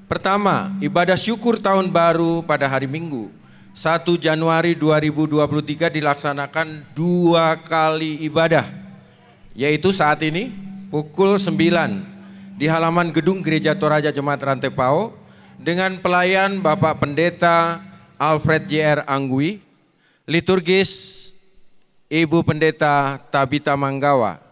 Pertama, ibadah syukur tahun baru pada hari Minggu 1 Januari 2023 dilaksanakan 2 kali ibadah, yaitu saat ini pukul 9 di halaman gedung Gereja Toraja Jemaat Rantai Pao dengan pelayan Bapak Pendeta Alfred JR Anggui, liturgis Ibu Pendeta Tabita Manggawa.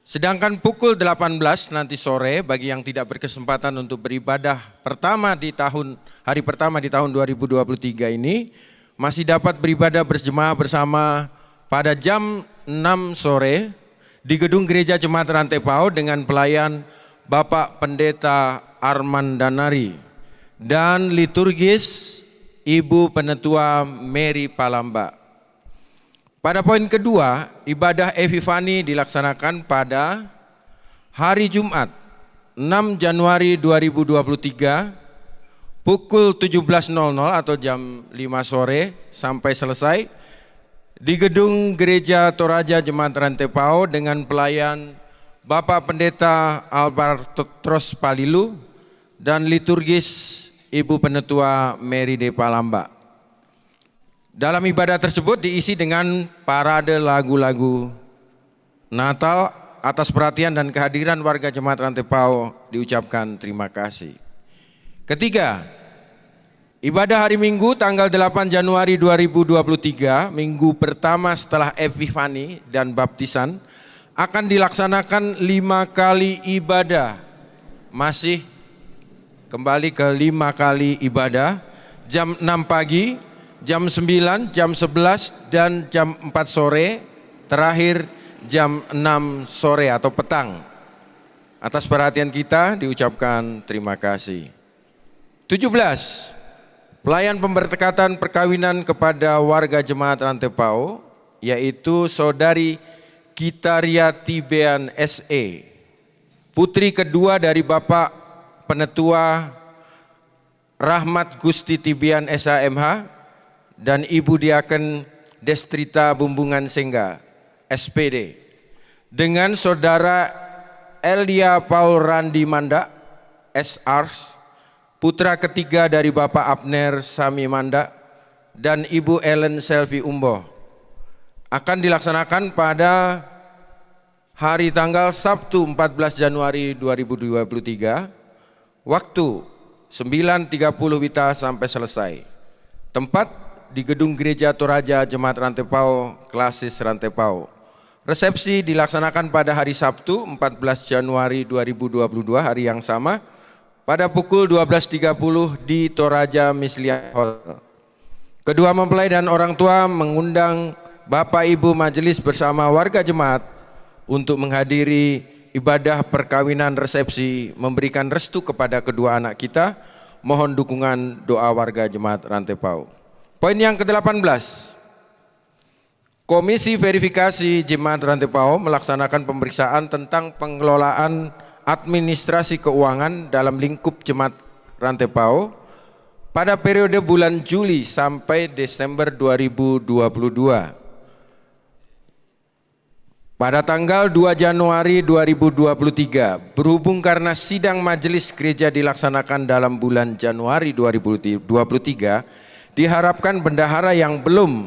Sedangkan pukul 18 nanti sore bagi yang tidak berkesempatan untuk beribadah hari pertama di tahun 2023 ini masih dapat beribadah berjemaah bersama pada jam 6 sore di gedung Gereja Jemaat Rantai Pao dengan pelayan Bapak Pendeta Arman Danari dan liturgis Ibu Penetua Mary Palamba. Pada poin kedua, ibadah Epifani dilaksanakan pada hari Jumat 6 Januari 2023 pukul 17.00 atau jam 5 sore sampai selesai di gedung Gereja Toraja Jemaat Rantai Pao dengan pelayan Bapak Pendeta Albertus Palilu dan liturgis Ibu Penetua Mary de Palamba. Dalam ibadah tersebut diisi dengan parade lagu-lagu Natal. Atas perhatian dan kehadiran warga Jemaat Rantai Pao diucapkan terima kasih. Ketiga, ibadah hari Minggu tanggal 8 Januari 2023, minggu pertama setelah Epifani dan baptisan, akan dilaksanakan 5 kali ibadah. Masih kembali ke 5 kali ibadah, jam 6 pagi, jam 9, jam 11, dan jam 4 sore, terakhir jam 6 sore atau petang. Atas perhatian kita diucapkan terima kasih. 17. Pelayan pemberkatan perkawinan kepada warga Jemaat Rantai Pao, yaitu Saudari Kitaria Tibean SE, putri kedua dari Bapak Penetua Rahmat Gusti Tibean SAMH, dan Ibu Diaken Destrita Bumbungan Sengga SPD, dengan Saudara Elia Paul Randi Manda SARS, putra ketiga dari Bapak Abner Sami Manda dan Ibu Ellen Selvi Umboh, akan dilaksanakan pada hari tanggal Sabtu 14 Januari 2023, waktu 9.30 WITA sampai selesai. Tempat di gedung Gereja Toraja Jemaat Rantai Pao, Klasis Rantai Pao. Resepsi dilaksanakan pada hari Sabtu 14 Januari 2022, hari yang sama, pada pukul 12.30 di Toraja Mislia Hotel. Kedua mempelai dan orang tua mengundang Bapak Ibu Majelis bersama warga jemaat untuk menghadiri ibadah perkawinan resepsi, memberikan restu kepada kedua anak kita. Mohon dukungan doa warga Jemaat Rantai Pao. Poin yang ke-18, Komisi Verifikasi Jemaat Rantai Pao melaksanakan pemeriksaan tentang pengelolaan administrasi keuangan dalam lingkup Jemaat Rantai Pao pada periode bulan Juli sampai Desember 2022. Pada tanggal 2 Januari 2023, berhubung karena sidang majelis gereja dilaksanakan dalam bulan Januari 2023, diharapkan bendahara yang belum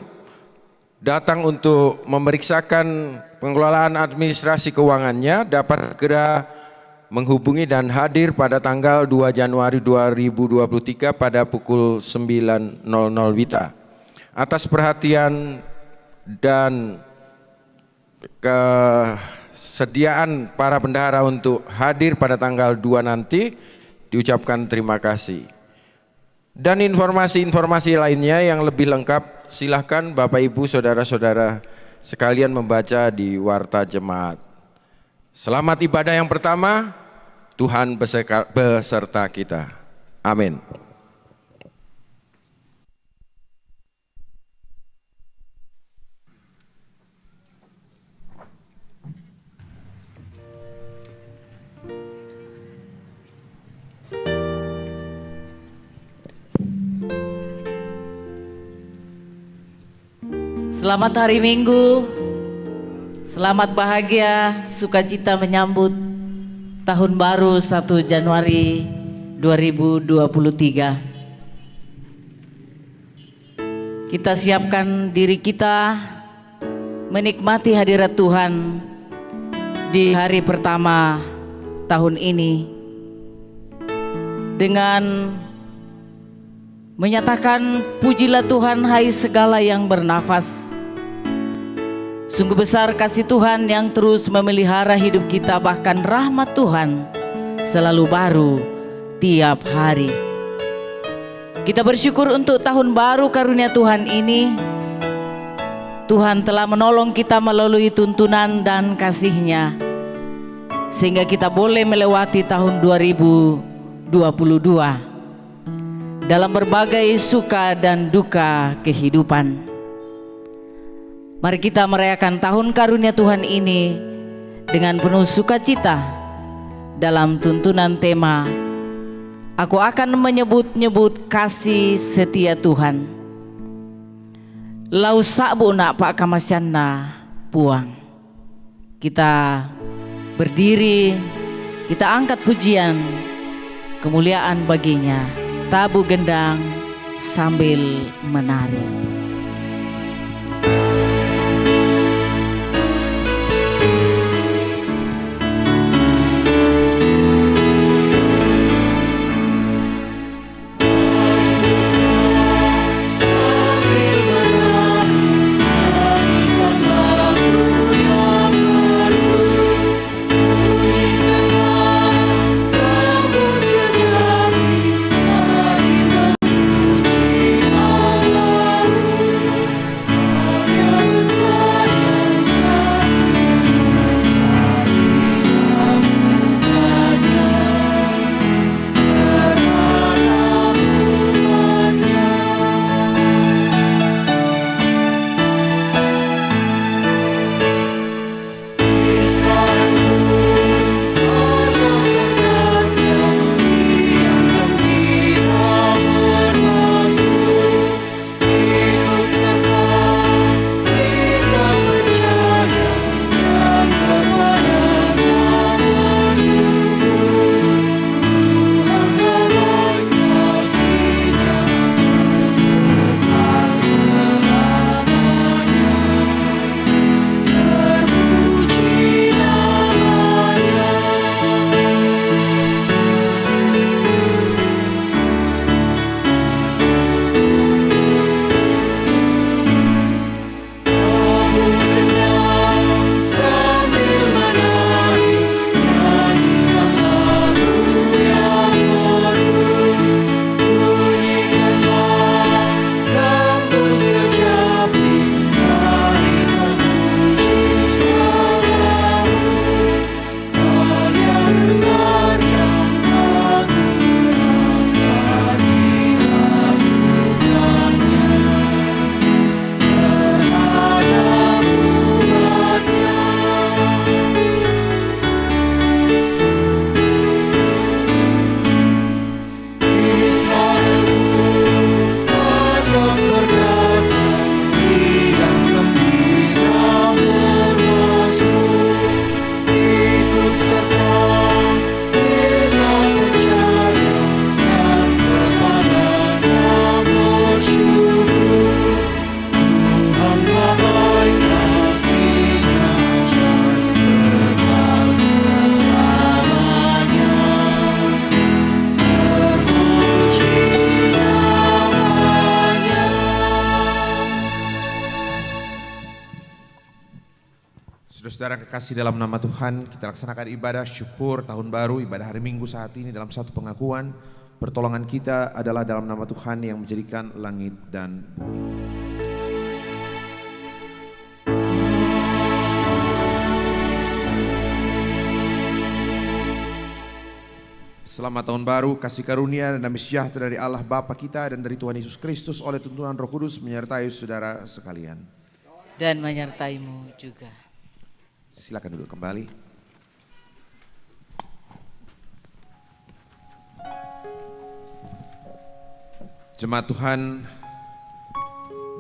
datang untuk memeriksakan pengelolaan administrasi keuangannya dapat segera menghubungi dan hadir pada tanggal 2 Januari 2023 pada pukul 9.00 WITA. Atas perhatian dan kesediaan para bendahara untuk hadir pada tanggal 2 nanti diucapkan terima kasih. Dan informasi-informasi lainnya yang lebih lengkap silahkan Bapak Ibu Saudara-saudara sekalian membaca di Warta Jemaat. Selamat ibadah yang pertama, Tuhan beserta kita. Amin. Selamat hari Minggu, selamat bahagia, sukacita menyambut Tahun Baru 1 Januari 2023. Kita siapkan diri kita menikmati hadirat Tuhan di hari pertama tahun ini dengan menyatakan, pujilah Tuhan hai segala yang bernafas. Sungguh besar kasih Tuhan yang terus memelihara hidup kita, bahkan rahmat Tuhan selalu baru tiap hari. Kita bersyukur untuk tahun baru karunia Tuhan ini. Tuhan telah menolong kita melalui tuntunan dan kasih-Nya, sehingga kita boleh melewati tahun 2022 dalam berbagai suka dan duka kehidupan. Mari kita merayakan tahun karunia Tuhan ini dengan penuh sukacita dalam tuntunan tema, aku akan menyebut-nyebut kasih setia Tuhan. Lau sakbu nak pak kamasyana puang. Kita berdiri, kita angkat pujian, kemuliaan baginya, tabu gendang sambil menari. Saudara kekasih dalam nama Tuhan, kita laksanakan ibadah syukur tahun baru, ibadah hari Minggu saat ini dalam satu pengakuan. Pertolongan kita adalah dalam nama Tuhan yang menjadikan langit dan bumi. Selamat tahun baru, kasih karunia dan damai sejahtera dari Allah Bapa kita dan dari Tuhan Yesus Kristus oleh tuntunan Roh Kudus menyertai saudara sekalian. Dan menyertaimu juga. Silakan duduk kembali. Jemaat Tuhan,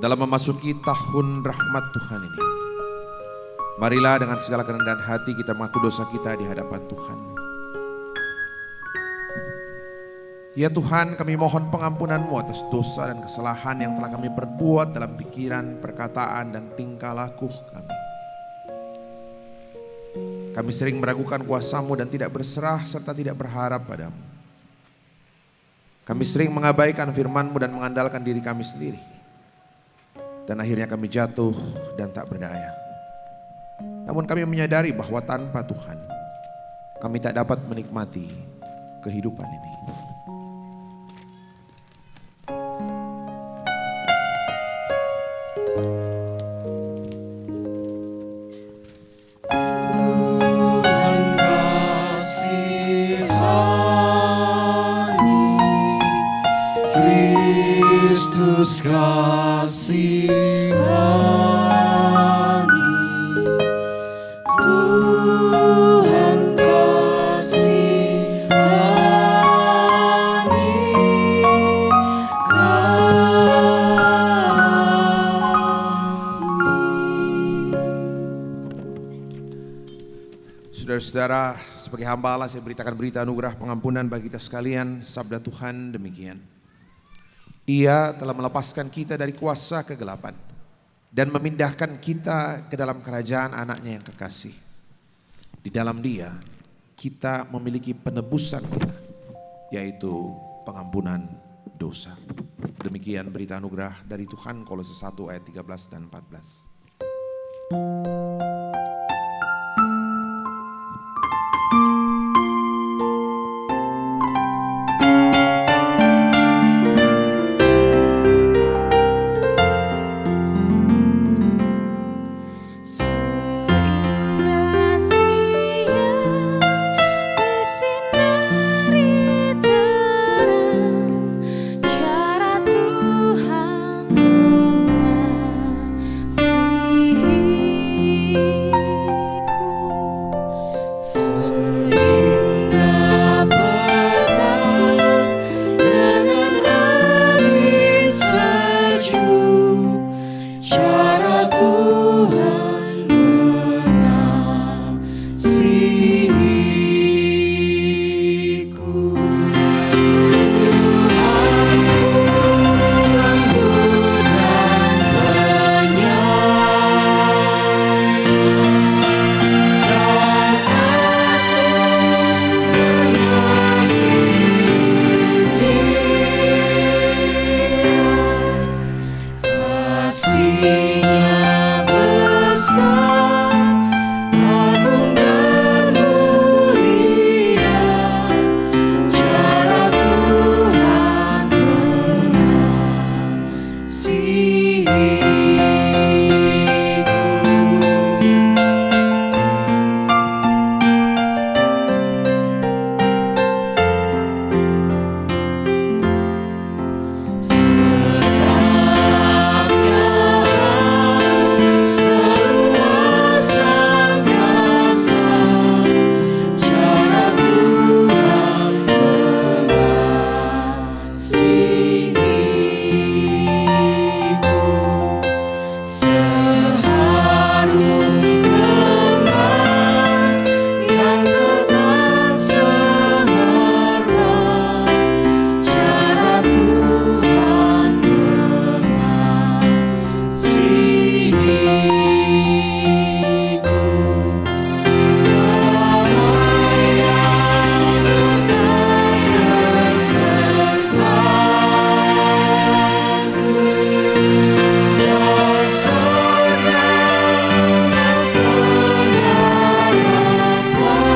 dalam memasuki tahun rahmat Tuhan ini, marilah dengan segala kerendahan hati kita mengaku dosa kita di hadapan Tuhan. Ya Tuhan, kami mohon pengampunan-Mu atas dosa dan kesalahan yang telah kami perbuat dalam pikiran, perkataan, dan tingkah laku kami. Kami sering meragukan kuasa-Mu dan tidak berserah serta tidak berharap pada-Mu. Kami sering mengabaikan firman-Mu dan mengandalkan diri kami sendiri. Dan akhirnya kami jatuh dan tak berdaya. Namun kami menyadari bahwa tanpa Tuhan, kami tak dapat menikmati kehidupan ini. Kristus kasihani, Tuhan kasihani kami. Saudara-saudara, sebagai hamba Allah saya beritakan berita anugerah pengampunan bagi kita sekalian. Sabda Tuhan demikian. Ia telah melepaskan kita dari kuasa kegelapan dan memindahkan kita ke dalam kerajaan anaknya yang kekasih. Di dalam Dia kita memiliki penebusan kita, yaitu pengampunan dosa. Demikian berita anugerah dari Tuhan, Kolose 1 ayat 13 dan 14.